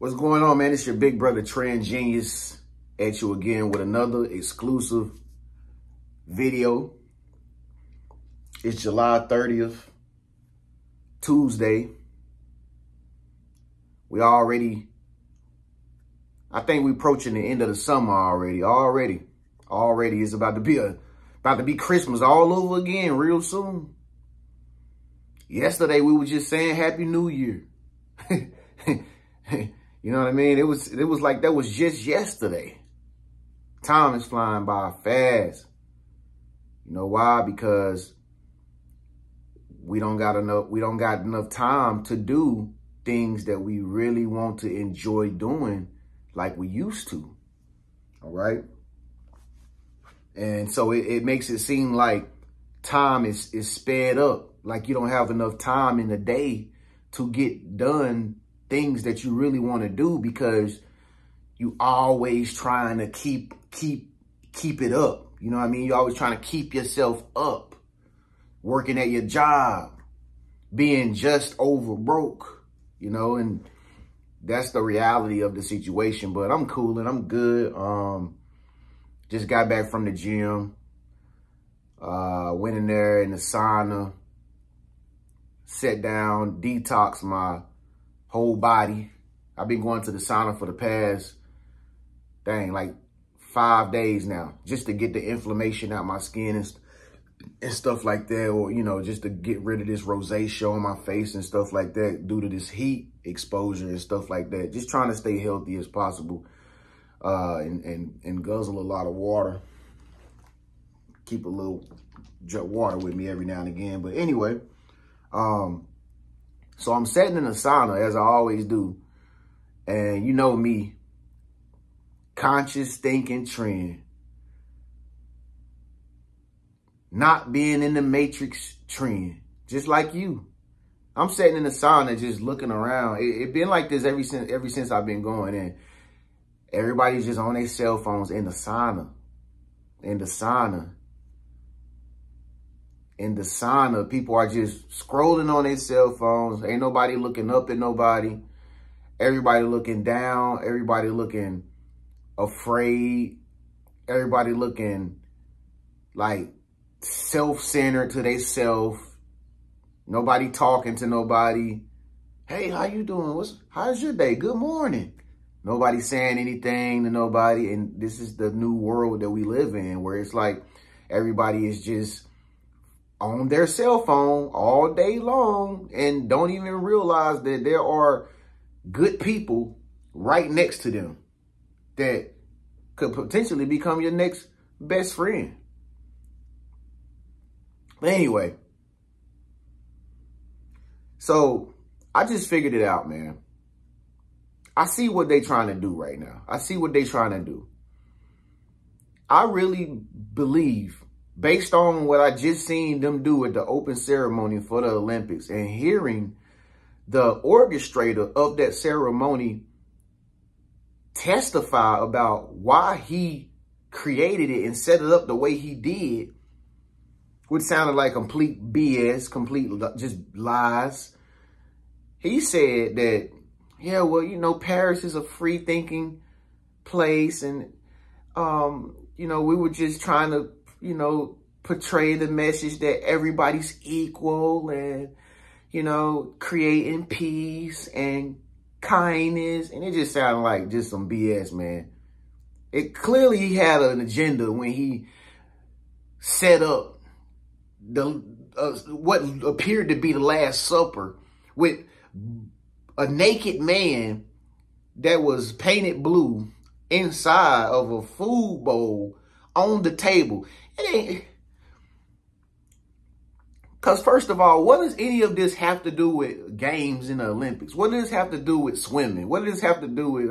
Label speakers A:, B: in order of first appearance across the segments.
A: What's going on, man? It's your big brother Trend Genius at you again with another exclusive video. It's July 30th, Tuesday. I think we're approaching the end of the summer already. Already it's about to be Christmas all over again real soon. Yesterday we were just saying Happy New Year. You know what I mean? It was like that was just yesterday. Time is flying by fast. You know why? Because we don't got enough time to do things that we really want to enjoy doing like we used to. All right? And so it makes it seem like time is sped up. Like you don't have enough time in the day to get done things that you really want to do because you always trying to keep it up. You know what I mean? You're always trying to keep yourself up, working at your job, being just over broke, you know, and that's the reality of the situation. But I'm coolin', I'm good. Just got back from the gym, went in there in the sauna, sat down, detox my whole body. I've been going to the sauna for the past, like 5 days now, just to get the inflammation out my skin and stuff like that. Or, you know, just to get rid of this rosacea on my face and stuff like that due to this heat exposure and stuff like that. Just trying to stay healthy as possible and guzzle a lot of water. Keep a little water with me every now and again. But anyway, so I'm sitting in the sauna as I always do. And you know me, conscious thinking trend. Not being in the matrix trend, just like you. I'm sitting in the sauna just looking around. It been like this ever since I've been going in. Everybody's just on their cell phones in the sauna. In the sauna, people are just scrolling on their cell phones. Ain't nobody looking up at nobody. Everybody looking down. Everybody looking afraid. Everybody looking like self-centered to they self. Nobody talking to nobody. Hey, how you doing? How's your day? Good morning. Nobody saying anything to nobody. And this is the new world that we live in, where it's like everybody is just on their cell phone all day long and don't even realize that there are good people right next to them that could potentially become your next best friend. But anyway, so I just figured it out, man. I see what they trying to do right now. I see what they trying to do. I really believe, based on what I just seen them do at the open ceremony for the Olympics and hearing the orchestrator of that ceremony testify about why he created it and set it up the way he did, which sounded like complete BS, complete just lies. He said that, yeah, well, you know, Paris is a free thinking place. And, you know, we were just trying to, you know, portray the message that everybody's equal and, you know, creating peace and kindness. And it just sounded like just some BS, man. It clearly he had an agenda when he set up what appeared to be the Last Supper with a naked man that was painted blue inside of a food bowl on the table. It ain't... Because first of all, what does any of this have to do with games in the Olympics? What does this have to do with swimming? What does this have to do with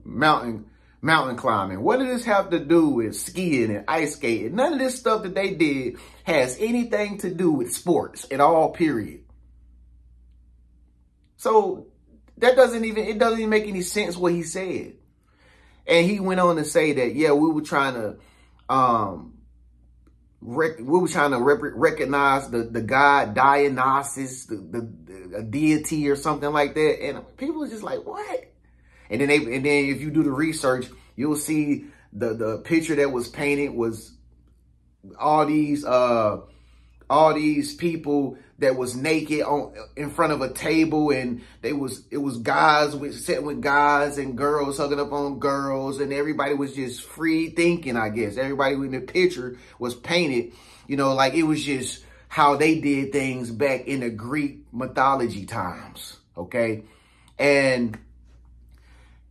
A: mountain climbing? What does this have to do with skiing and ice skating? None of this stuff that they did has anything to do with sports at all, period. So it doesn't even make any sense what he said. And he went on to say that, yeah, we were trying to we were trying to recognize the god Dionysus, a deity or something like that. And people are just like, what? And then if you do the research, you'll see the picture that was painted was all these people that was naked in front of a table, and it was guys sitting with guys and girls hugging up on girls, and everybody was just free thinking, I guess. Everybody in the picture was painted, you know, like it was just how they did things back in the Greek mythology times, okay? And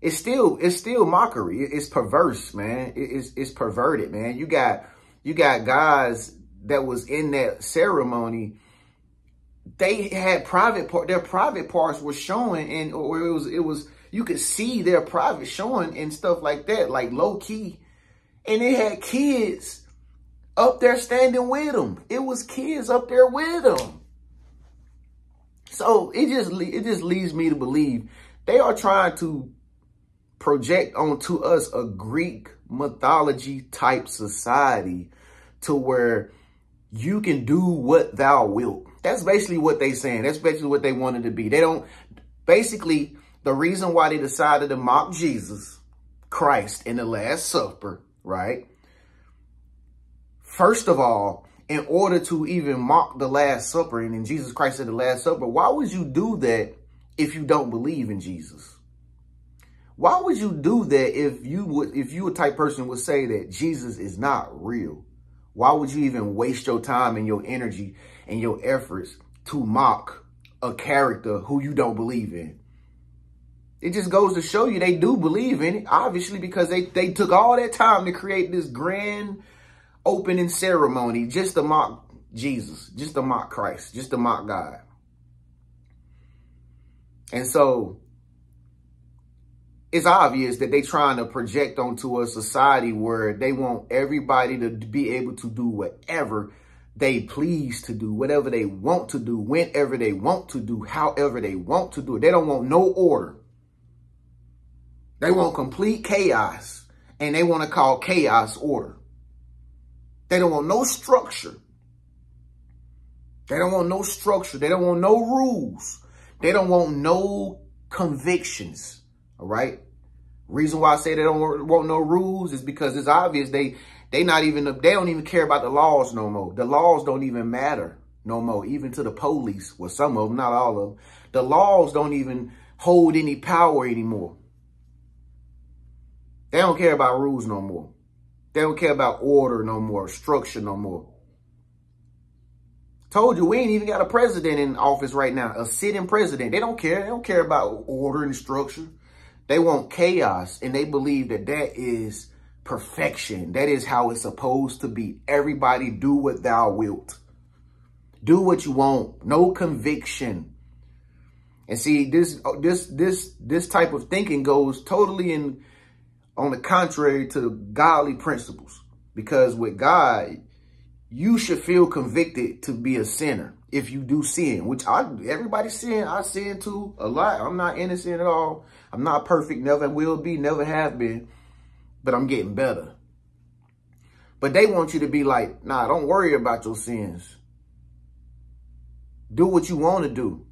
A: it's still mockery. It's perverse, man. It's perverted, man. You got guys that was in that ceremony. They had their private parts were showing, or it was you could see their private showing and stuff like that, like low key. And they had kids up there standing with them. It was kids up there with them. So it just leads me to believe they are trying to project onto us a Greek mythology type society to where you can do what thou wilt. That's basically what they saying. That's basically what they wanted to be. They don't, basically, the reason why they decided to mock Jesus Christ in the Last Supper, right? First of all, in order to even mock the Last Supper and in Jesus Christ at the Last Supper, why would you do that if you don't believe in Jesus? Why would you do that if you a type person would say that Jesus is not real? Why would you even waste your time and your energy and your efforts to mock a character who you don't believe in? It just goes to show you they do believe in it, obviously, because they took all that time to create this grand opening ceremony just to mock Jesus, just to mock Christ, just to mock God. And so it's obvious that they're trying to project onto a society where they want everybody to be able to do whatever they please to do, whatever they want to do, whenever they want to do, however they want to do it. They don't want no order. They want complete chaos, and they want to call chaos order. They don't want no structure. They don't want no structure. They don't want no rules. They don't want no convictions. All right. Reason why I say they don't want no rules is because it's obvious they don't even care about the laws no more. The laws don't even matter no more, even to the police. Well, some of them, not all of them. The laws don't even hold any power anymore. They don't care about rules no more. They don't care about order no more, structure no more. Told you, we ain't even got a president in office right now, a sitting president. They don't care. They don't care about order and structure. They want chaos, and they believe that that is perfection. That is how it's supposed to be. Everybody do what thou wilt. Do what you want. No conviction. And see, this type of thinking goes totally on the contrary to godly principles. Because with God, you should feel convicted to be a sinner if you do sin, which everybody sin. I sin too a lot. I'm not innocent at all. I'm not perfect, never will be, never have been, but I'm getting better. But they want you to be like, nah, don't worry about your sins. Do what you want to do.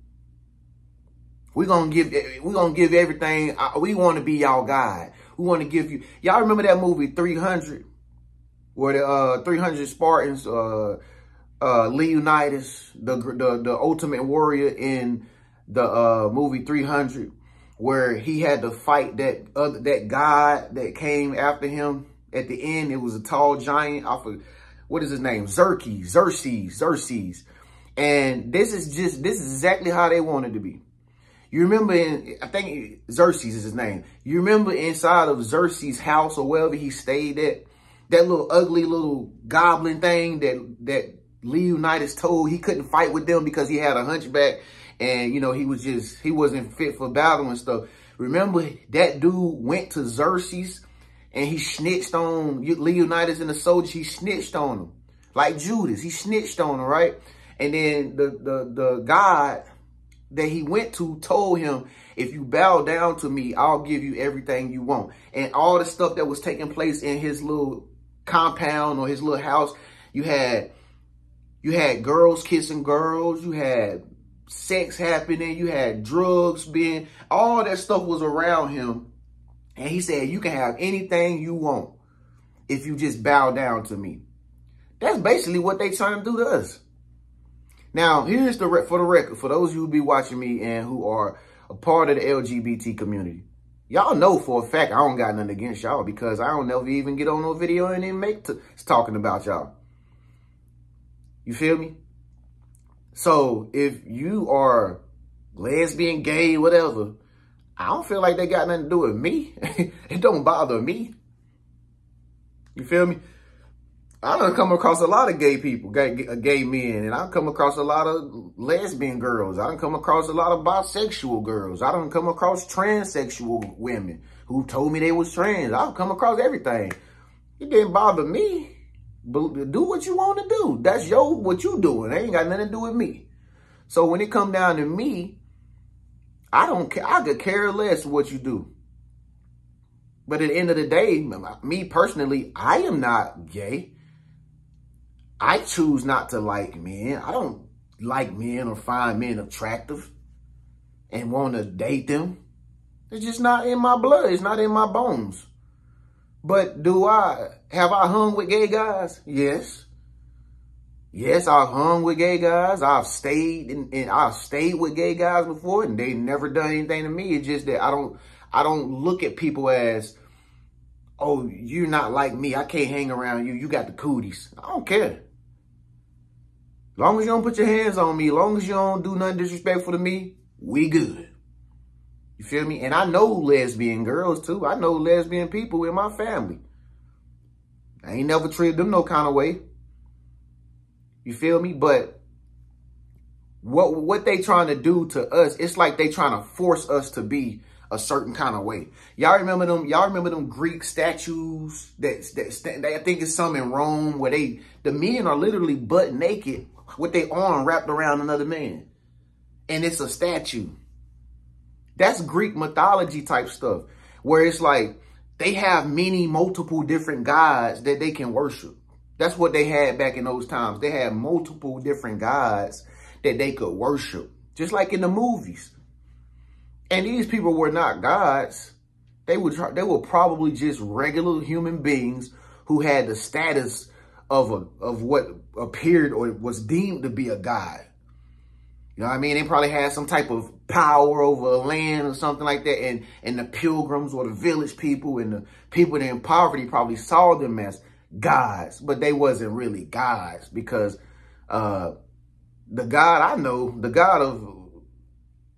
A: We're going to give everything. We want to be y'all God. We want to give you. Y'all remember that movie 300? Where the 300 Spartans, Leonidas, the ultimate warrior in the movie 300, where he had to fight that god that came after him at the end. It was a tall giant. What is his name? Xerxes. And this is exactly how they wanted to be. You remember I think Xerxes is his name. You remember inside of Xerxes' house or wherever he stayed at, that little ugly little goblin thing that Leonidas told he couldn't fight with them because he had a hunchback and, you know, he wasn't fit for battle and stuff. Remember that dude went to Xerxes and he snitched on Leonidas and the soldiers. He snitched on them like Judas. He snitched on them, right? And then the god that he went to told him, if you bow down to me, I'll give you everything you want. And all the stuff that was taking place in his little compound or his little house, You had girls kissing girls. You had sex happening. You had drugs being, all that stuff was around him. And he said, you can have anything you want if you just bow down to me. That's basically what they trying to do to us. Now, here's for the record, for those of you who be watching me and who are a part of the LGBT community, y'all know for a fact I don't got nothing against y'all, because I don't never even get on no video and then make talking about y'all. You feel me? So if you are lesbian, gay, whatever, I don't feel like they got nothing to do with me. It don't bother me. You feel me? I done come across a lot of gay people, gay men, and I come across a lot of lesbian girls. I done come across a lot of bisexual girls. I done come across transsexual women who told me they was trans. I've come across everything. It didn't bother me. But do what you want to do. That's what you doing. It ain't got nothing to do with me. So when it come down to me, I don't care. I could care less what you do. But at the end of the day, me personally, I am not gay. I choose not to like men. I don't like men or find men attractive and want to date them. It's just not in my blood. It's not in my bones. But have I hung with gay guys? Yes. Yes, I've hung with gay guys. I've stayed with gay guys before, and they never done anything to me. It's just that I don't look at people as, oh, you're not like me. I can't hang around you. You got the cooties. I don't care. As long as you don't put your hands on me, as long as you don't do nothing disrespectful to me, we good. You feel me? And I know lesbian girls too. I know lesbian people in my family. I ain't never treated them no kind of way. You feel me? But what they trying to do to us, it's like they trying to force us to be a certain kind of way. Y'all remember them? Y'all remember them Greek statues that I think it's some in Rome where the men are literally butt naked with their arm wrapped around another man. And it's a statue. That's Greek mythology type stuff, where it's like they have multiple different gods that they can worship. That's what they had back in those times. They had multiple different gods that they could worship, just like in the movies. And these people were not gods. They were probably just regular human beings who had the status of what appeared or was deemed to be a god. You know what I mean? They probably had some type of power over a land or something like that. And the pilgrims or the village people and the people that in poverty probably saw them as gods, but they wasn't really gods, because the God I know, the God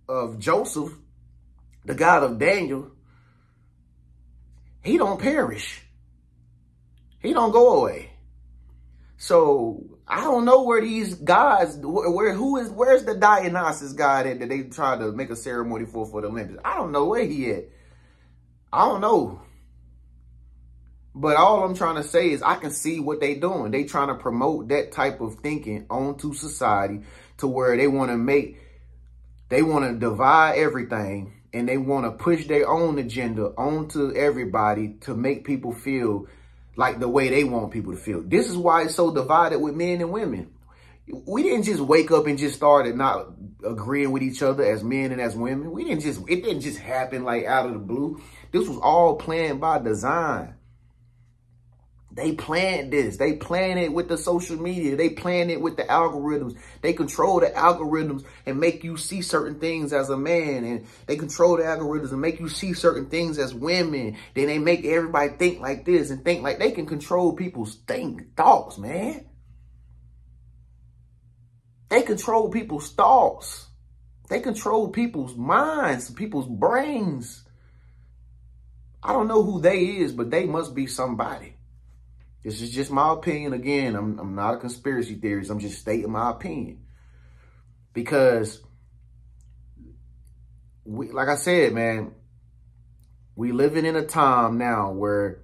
A: of Joseph, the God of Daniel, he don't perish. He don't go away. So I don't know where these gods, where's the Dionysus god that they tried to make a ceremony for the Olympics? I don't know where he at. I don't know. But all I'm trying to say is I can see what they doing. They trying to promote that type of thinking onto society to where they want to divide everything, and they want to push their own agenda onto everybody to make people feel like the way they want people to feel. This is why it's so divided with men and women. We didn't just wake up and just started not agreeing with each other as men and as women. It didn't just happen like out of the blue. This was all planned by design. They planned this. They planned it with the social media. They planned it with the algorithms. They control the algorithms and make you see certain things as a man. And they control the algorithms and make you see certain things as women. Then they make everybody think like this and think like they can control people's thoughts, man. They control people's thoughts. They control people's minds, people's brains. I don't know who they is, but they must be somebody. This is just my opinion. Again, I'm not a conspiracy theorist. I'm just stating my opinion. Because, like I said, man, we living in a time now where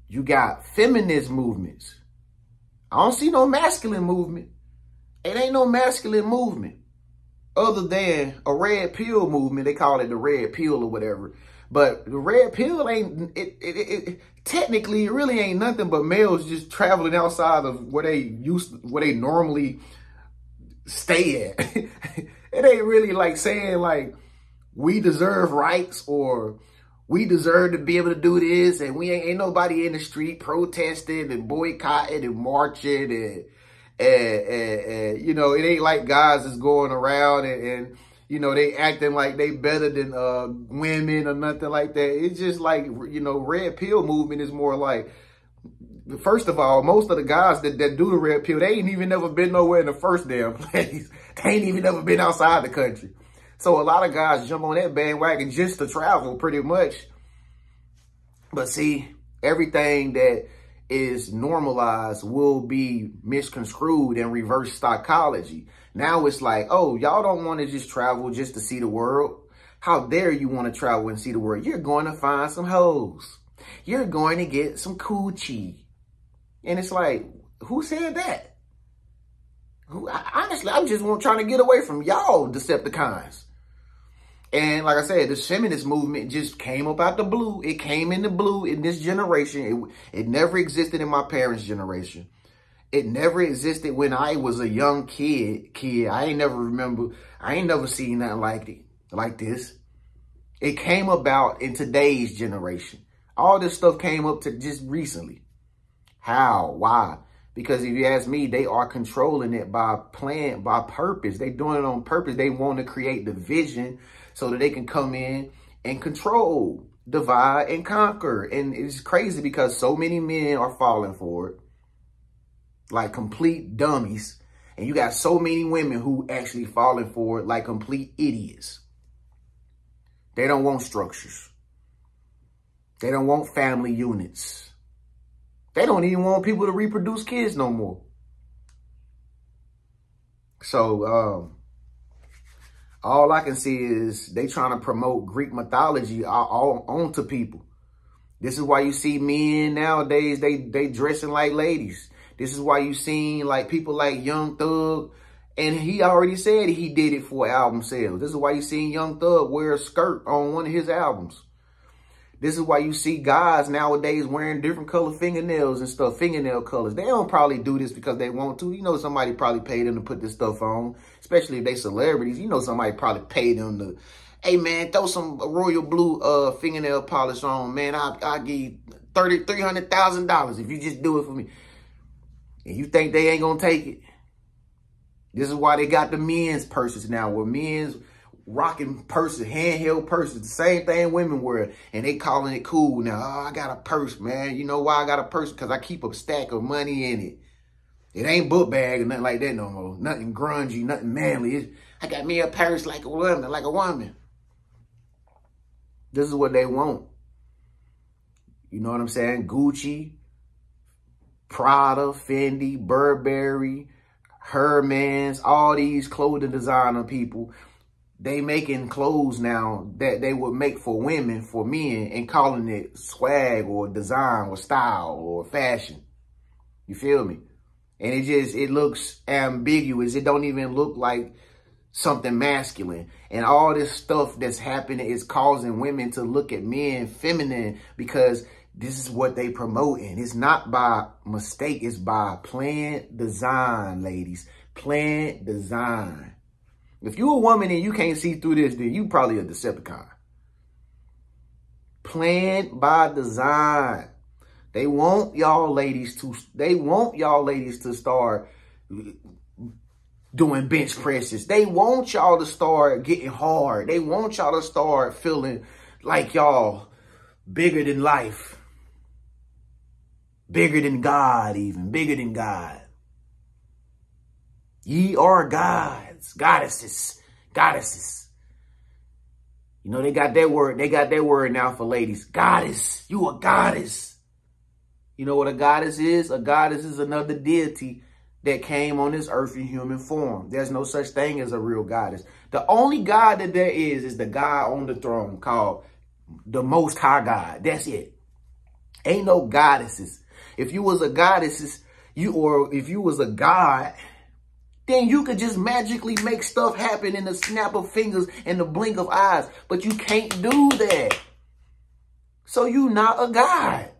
A: you got feminist movements. I don't see no masculine movement. It ain't no masculine movement other than a red pill movement. They call it the red pill or whatever. But the red pill ain't, technically, it really ain't nothing but males just traveling outside of where they normally stay at. It ain't really like saying like, we deserve rights or we deserve to be able to do this. And we ain't nobody in the street protesting and boycotting and marching and you know, it ain't like guys is going around and you know, they acting like they better than women or nothing like that. It's just like, you know, red pill movement is more like, first of all, most of the guys that do the red pill, they ain't even never been nowhere in the first damn place. They ain't even never been outside the country. So a lot of guys jump on that bandwagon just to travel pretty much. But see, everything that is normalized will be misconstrued in reverse psychology. Now it's like, oh, y'all don't want to just travel just to see the world. How dare you want to travel and see the world? You're going to find some hoes. You're going to get some coochie. And it's like, who said that? Honestly, I'm just trying to get away from y'all Decepticons. And like I said, the feminist movement just came up out the blue. It came in the blue in this generation. It never existed in my parents' generation. It never existed when I was a young kid. I ain't never seen nothing like this. It came about in today's generation. All this stuff came up to just recently. How? Why? Because if you ask me, they are controlling it by plan, by purpose. They doing it on purpose. They want to create division so that they can come in and control, divide, and conquer. And it's crazy because so many men are falling for it. Like complete dummies. And you got so many women who actually falling for it like complete idiots. They don't want structures. They don't want family units. They don't even want people to reproduce kids no more. So, all I can see is they trying to promote Greek mythology onto people. This is why you see men nowadays, they dressing like ladies. This is why you seen like people like Young Thug, and he already said he did it for album sales. This is why you seen Young Thug wear a skirt on one of his albums. This is why you see guys nowadays wearing different color fingernails and stuff, fingernail colors. They don't probably do this because they want to. You know, somebody probably paid them to put this stuff on, especially if they celebrities. You know, somebody probably paid them to, hey man, throw some royal blue fingernail polish on, man. I'll give you $300,000 if you just do it for me. And you think they ain't gonna take it? This is why they got the men's purses now, where men's rocking purses, handheld purses, the same thing women wear, and they calling it cool now. Oh, I got a purse, man. You know why I got a purse? Because I keep a stack of money in it. It ain't book bag or nothing like that no more. Nothing grungy, nothing manly. I got me a purse like a woman. This is what they want. You know what I'm saying? Gucci, Prada, Fendi, Burberry, Hermes, all these clothing designer people, they making clothes now that they would make for women, for men, and calling it swag or design or style or fashion. You feel me? And it looks ambiguous. It don't even look like something masculine. And all this stuff that's happening is causing women to look at men feminine because this is what they promoting. It's not by mistake. It's by planned design, ladies. Planned design. If you're a woman and you can't see through this, then you probably a Decepticon. Planned by design. They want y'all ladies to start doing bench presses. They want y'all to start getting hard. They want y'all to start feeling like y'all bigger than life. Bigger than God, even. Bigger than God. Ye are gods. Goddesses. Goddesses. You know, they got that word. They got that word now for ladies. Goddess. You a goddess. You know what a goddess is? A goddess is another deity that came on this earth in human form. There's no such thing as a real goddess. The only God that there is the God on the throne called the Most High God. That's it. Ain't no goddesses. If you was a goddess, if you was a god, then you could just magically make stuff happen in the snap of fingers and the blink of eyes. But you can't do that. So you not a God.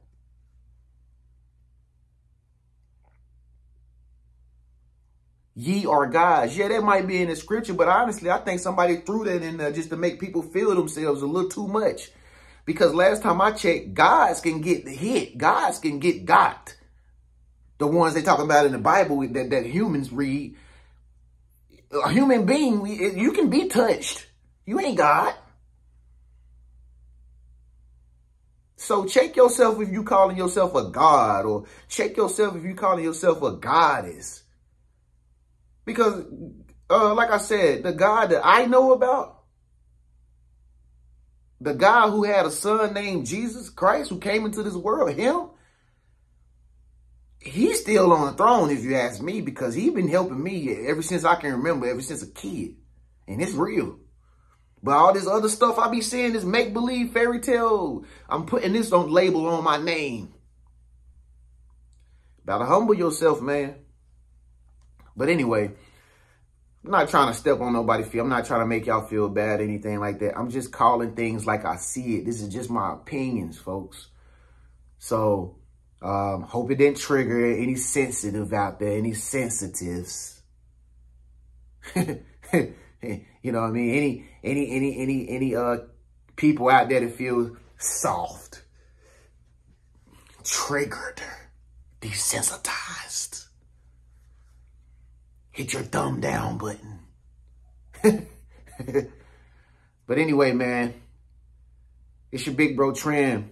A: Ye are gods. Yeah, that might be in the scripture, but honestly, I think somebody threw that in there just to make people feel themselves a little too much. Because last time I checked, gods can get hit. Gods can get got. The ones they talk about in the Bible that humans read. A human being, you can be touched. You ain't God. So check yourself if you calling yourself a god, or check yourself if you calling yourself a goddess. Because, like I said, the God that I know about, the guy who had a son named Jesus Christ, who came into this world, he's still on the throne, if you ask me, because he's been helping me ever since I can remember, ever since a kid. And it's real. But all this other stuff I be seeing, this make-believe fairy tale, I'm putting this label on my name. Better humble yourself, man. But anyway, I'm not trying to step on nobody's feet. I'm not trying to make y'all feel bad or anything like that. I'm just calling things like I see it. This is just my opinions, folks. So, hope it didn't trigger any sensitive out there, any sensitives. You know what I mean? Any people out there that feel soft, triggered, desensitized. Hit your thumb down button. But anyway, man, it's your big bro Trim.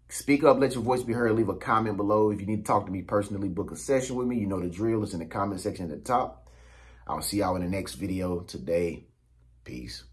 A: Speak up, let your voice be heard. Leave a comment below. If you need to talk to me personally, book a session with me. You know the drill. It's in the comment section at the top. I'll see y'all in the next video today. Peace.